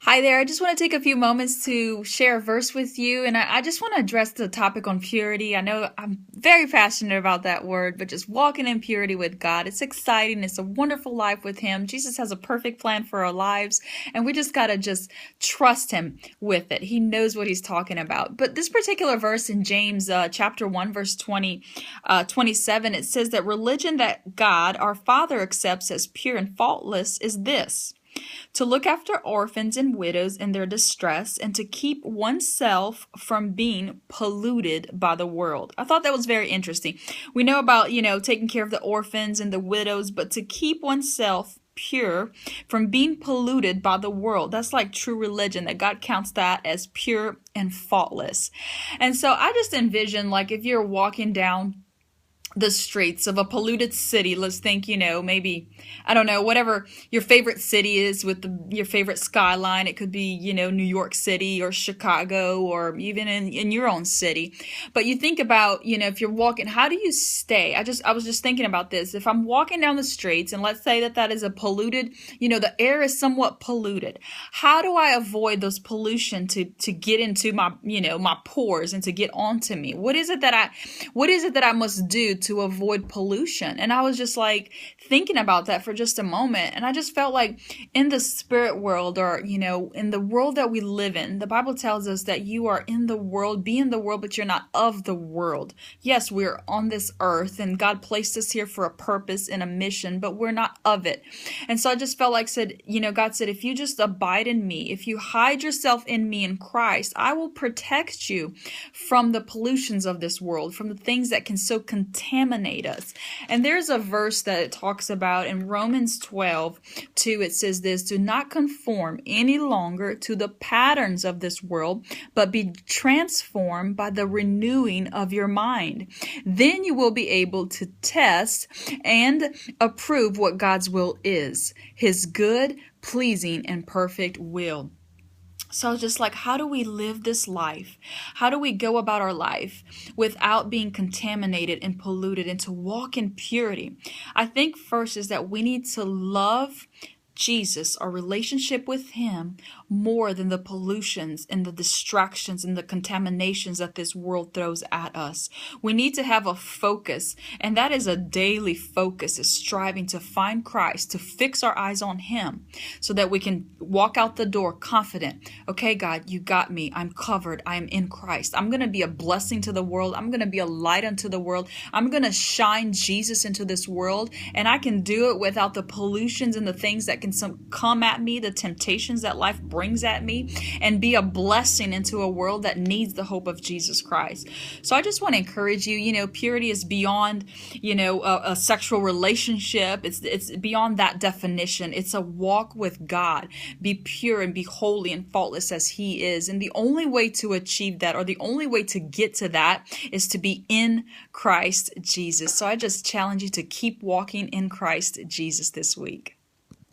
Hi there. I just want to take a few moments to share a verse with you. And I just want to address the topic on purity. I know I'm very passionate about that word, but just walking in purity with God. It's exciting. It's a wonderful life with Him. Jesus has a perfect plan for our lives, and we just got to just trust Him with it. He knows what He's talking about. But this particular verse in James chapter 1, verse 27, it says that religion that God, our Father, accepts as pure and faultless is this: to look after orphans and widows in their distress, and to keep oneself from being polluted by the world. I thought that was very interesting. We know about, taking care of the orphans and the widows, but to keep oneself pure from being polluted by the world. That's like true religion, that God counts that as pure and faultless. And so I just envision, like, if you're walking down the streets of a polluted city. Let's think, maybe, I don't know, whatever your favorite city is with your favorite skyline. It could be, New York City or Chicago or even in your own city. But you think about, if you're walking, how do you stay? I was just thinking about this. If I'm walking down the streets and let's say that is a polluted, the air is somewhat polluted. How do I avoid those pollution to get into my, my pores and to get onto me? What is it that I must do to avoid pollution? And I was just like thinking about that for just a moment. And I just felt like in the spirit world, or, in the world that we live in, the Bible tells us that you are in the world, be in the world, but you're not of the world. Yes, we're on this earth and God placed us here for a purpose and a mission, but we're not of it. And so I just felt like God said, if you just abide in me, if you hide yourself in me in Christ, I will protect you from the pollutions of this world, from the things that can so contaminate us. And there's a verse that it talks about in Romans 12:2. It says this: do not conform any longer to the patterns of this world, but be transformed by the renewing of your mind. Then you will be able to test and approve what God's will is, His good, pleasing, and perfect will. So just like, how do we live this life? How do we go about our life without being contaminated and polluted, and to walk in purity? I think first is that we need to love Jesus, our relationship with Him, more than the pollutions and the distractions and the contaminations that this world throws at us. We need to have a focus, and that is a daily focus, is striving to find Christ, to fix our eyes on Him, so that we can walk out the door confident. Okay, God, you got me. I'm covered. I am in Christ. I'm going to be a blessing to the world. I'm going to be a light unto the world. I'm going to shine Jesus into this world, and I can do it without the pollutions and the things that can come at me, the temptations that life brings at me, and be a blessing into a world that needs the hope of Jesus Christ. So I just want to encourage you, purity is beyond, a sexual relationship. It's beyond that definition. It's a walk with God. Be pure and be holy and faultless as He is. And the only way to achieve that, or the only way to get to that, is to be in Christ Jesus. So I just challenge you to keep walking in Christ Jesus this week.